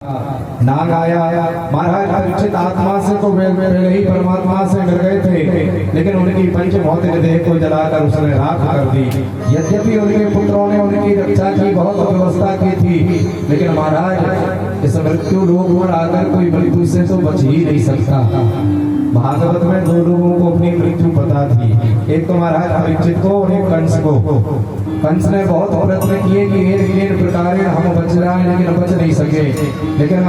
नाग आया। महाराज परीक्षित आत्मा से तो पहले ही परमात्मा से मिल गए थे, लेकिन उनकी पंच भौतिक देह को जलाकर उसने राख कर दी। यद्यपि उनके पुत्रों ने उनकी रक्षा की बहुत व्यवस्था की थी, लेकिन महाराज इस मृत्यु लोक पर आकर कोई मृत्यु से तो बच ही नहीं सकता। भागवत में दो लोगों को अपनी मृत्यु पता थी, एक तो महाराज परीक्षित को और एक कंस को। कंस ने बहुत प्रयत्न किए कि एक प्रकार हम बच जाएं, लेकिन बच नहीं सके। लेकिन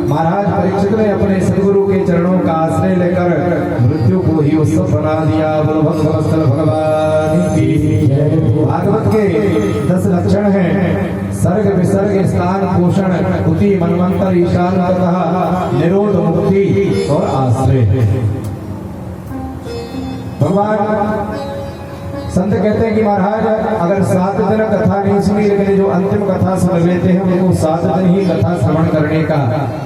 महाराज परीक्षित ने अपने सदगुरु के चरणों का आश्रय लेकर मृत्यु को ही उत्सव बना दिया। बोलो भक्तवत्सल भगवान की। भागवत के 10 लक्षण हैं: सर्ग विसर्ग स्थान पोषण उति मनवंतर ईशान तथा निरोध मुक्ति और आश्रय। भगवान संत कहते हैं कि महाराज अगर 7 दिन कथा नहीं सुनी, लेकिन जो अंतिम कथा सुन लेते हैं उनको 7 दिन ही कथा श्रवण करने का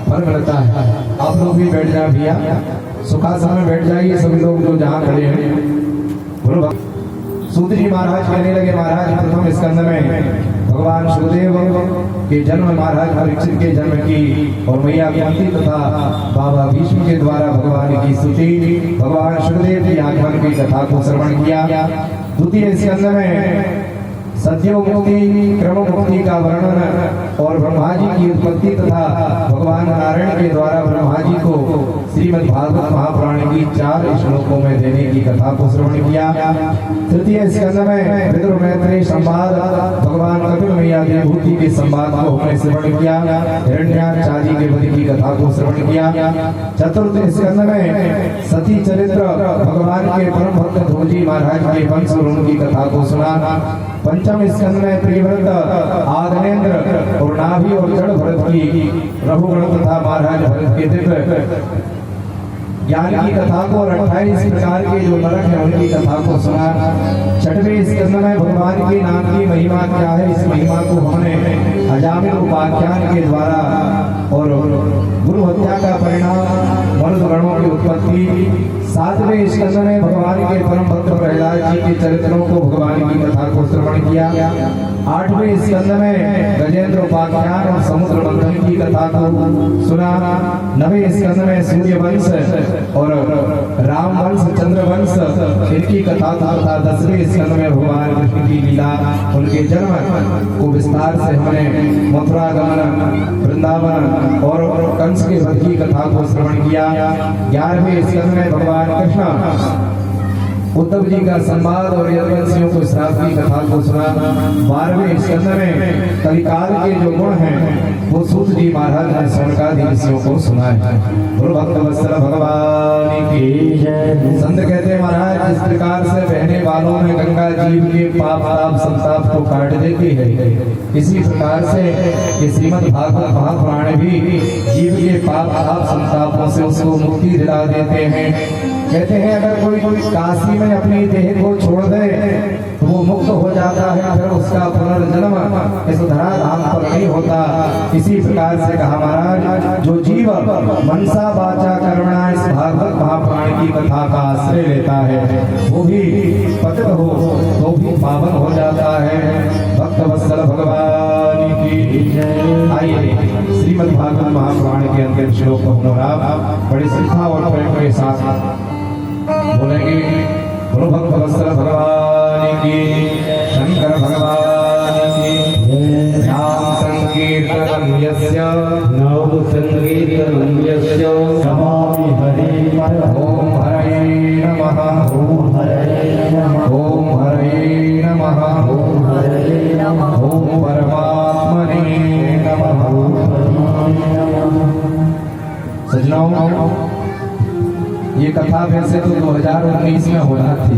फल मिलता है। आप लोग भी बैठ जाए भैया, सुखासन में बैठ जाइए सभी लोग जो जहाँ खड़े हैं। बोलो। सूत जी महाराज कहने लगे, महाराज प्रथम स्कंद में भगवान सुखदेव के जन्म, महाराज परीक्षित के जन्म की और मैया कुंती तथा बाबा भीष्म के द्वारा भगवान की स्तुति, भगवान सुखदेव की आगमन की कथा को श्रवण किया। द्वितीय स्कंद में सत्यो मुक्ति क्रम मुक्ति का वर्णन और ब्रह्मा जी की उत्पत्ति तथा भगवान नारायण के द्वारा ब्रह्मा जी को श्रीमद् भागवत महापुराण की 4 श्लोकों में देने की कथा को श्रवण किया। तृतीय स्कंद में विदुर मैत्रेय संवाद, भगवान कपिल मैया देवहूति के संवाद को हमने श्रवण किया। हिरण्याक्ष आदि के वध की कथा को श्रवण किया। चतुर्थ स्कंद में सती चरित्र, भगवान के परम भक्त ध्रुवजी महाराज के वंश और उनकी कथा को सुना। पंचम स्कंद में प्रियव्रत, आग्नेन्द्र और नाभि और जड़ भरत की रघुगण तथा महाराज भरत के दिव्य ज्ञान की कथा को और 28 प्रकार के जो नरक है उनकी कथा को सुना। छठवें स्कंद में भगवान के नाम की महिमा क्या है, इस महिमा को हमने अजामिल उपाख्यान के द्वारा और गुरु हत्या का परिणाम, मर्द गणों की उत्पत्ति। 7वें स्कंद में भगवान के परम भक्त प्रहलाद जी के चरित्रों को, भगवान की कथा को श्रवण किया। 8वें स्कंद में गजेंद्र उपाख्यान और समुद्र मंथन की कथा को सुना। 9वें स्कंद में सूर्य वंश और राम वंश, चंद्र वंश इनकी कथा तथा 10वें स्कंद में भगवान कृष्ण की लीला, उनके जन्म को विस्तार से हमने मथुरा गमन, वृंदावन और कंस के वध की कथा को श्रवण किया। 11वें स्कंद में भगवान कृष्ण उद्धव जी का संवाद और यदुवंशियों को श्राप की कथा को सुना। 12वें स्कंद में कलिकाल के जो गुण हैं वो सूत जी महाराज ने सनकादि ऋषियों को सुनाए। गुरु भक्तवत्सल भगवान की जय। संत कहते हैं महाराज जिस प्रकार से बहने वालों में गंगा जीव के पाप ताप संताप को काट देती है, इसी प्रकार से ये श्रीमद् भागवत महापुराण भी जीव के पाप ताप संतापों से उसको मुक्ति दिला देते हैं। कहते हैं अगर कोई काशी में अपनी देह को छोड़ दे तो वो मुक्त हो जाता है, फिर उसका पुनर्जन्म इस धराधाम पर नहीं होता। इसी प्रकार से कहा महाराज जो जीव मनसा वाचा कर्मणा इस भागवत महापुराण की कथा का आश्रय लेता है वो भी पतित हो तो भी पावन हो जाता है। भक्तवत्सल भगवान की जय। आइए श्रीमद् भागवत महापुराण के अंतिम श्लोक को बड़ी श्रद्धा और प्रेम के साथ बोलेंगे। गुरु भक्तवत्सल भगवान की, शंकर भगवान की। नाम संकीर्तनं यस्य नाम संकीर्तनं यस्य समामि हरे नमः। ओम हरे नमः। ओम हरे नमः। ओम हरे नमः। ओम हरे नमः। ओम परमात्मने नमः। ओम परमात्मने नमः। सज्जनों ये कथा वैसे तो 2019 में होना थी,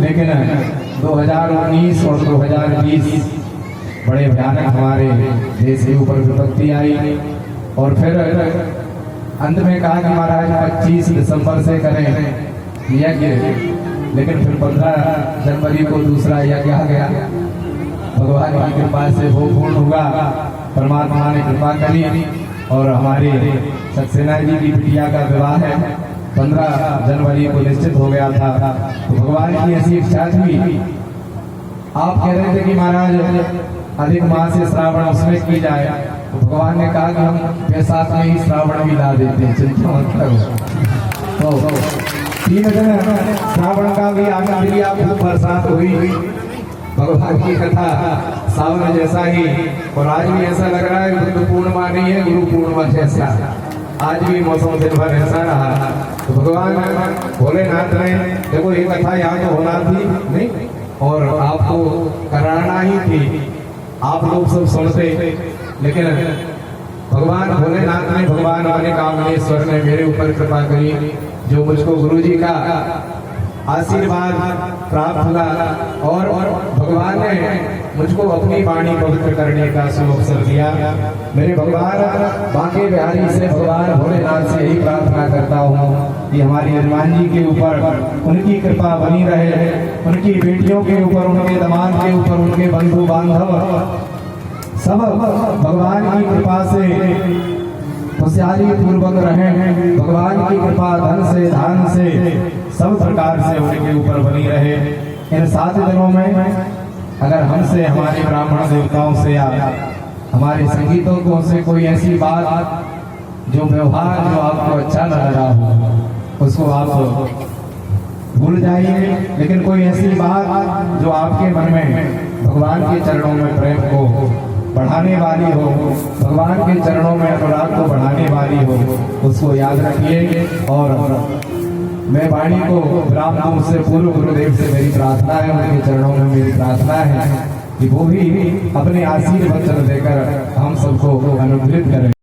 लेकिन 2019 और 2020 बड़े भयानक हमारे देश के ऊपर विपत्ति आई और फिर अंत में कहा कि महाराज 25 दिसंबर से करें यज्ञ, लेकिन फिर 15 जनवरी को दूसरा यज्ञ आ गया। भगवान की कृपा से वो पूर्ण हुआ, परमात्मा ने कृपा करी और हमारे सक्सेना जी की बिटिया का विवाह है 15 जनवरी को निश्चित हो गया था। तो भगवान की ऐसी इच्छा थी। आप कह रहे थे कि महाराज अधिक मास से श्रावण उसमें की जाए, तो भगवान ने कहा कि हम बैसाख में ही श्रावण भी ला देते हैं, चिंता मत करो। तो 3 दिन श्रावण का भी आनंद लिया, खूब बरसात हुई, भगवान की कथा सावन जैसा ही। और आज भी ऐसा लग रहा है बुद्ध पूर्णिमा नहीं है, गुरु पूर्णिमा जैसा आज भी मौसम दिन भर ऐसा रहा। तो भगवान भोलेनाथ ने देखो ये कथा यहाँ तो होना थी नहीं, और आपको कराना ही थी, आप लोग सब सुनते, लेकिन भगवान भोलेनाथ ने, भगवान अपने कामनेश्वर ने मेरे ऊपर कृपा करी, जो मुझको गुरु जी का आशीर्वाद प्राप्त हुआ, और भगवान ने मुझको अपनी वाणी पवित्र करने का शुभ अवसर दिया। मेरे भगवान बांके बिहारी से, भगवान भोलेनाथ से यही प्रार्थना करता हूँ कि हमारी हनुमान जी के ऊपर उनकी कृपा बनी रहे, उनकी बेटियों के ऊपर, उनके दामाद के ऊपर, उनके बंधु बांधव सब भगवान की कृपा से खुशहाली पूर्वक रहें। भगवान की कृपा धन से, धान से, सब प्रकार से उनके ऊपर बनी रहे। इन 7 दिनों में अगर हमसे, हमारे ब्राह्मण देवताओं से या हमारे संगीतों से कोई ऐसी बात, जो व्यवहार जो आपको अच्छा लग रहा हो, उसको आप भूल जाइए। लेकिन कोई ऐसी बात जो आपके मन में भगवान के चरणों में प्रेम को बढ़ाने वाली हो, भगवान के चरणों में अनुराग को बढ़ाने वाली हो, उसको याद रखिए। और मैं वाणी को विराम दूं, उससे पूर्व गुरुदेव से मेरी प्रार्थना है, उनके चरणों में मेरी प्रार्थना है कि वो भी अपने आशीर्वचन देकर हम सबको अनुग्रहित करें।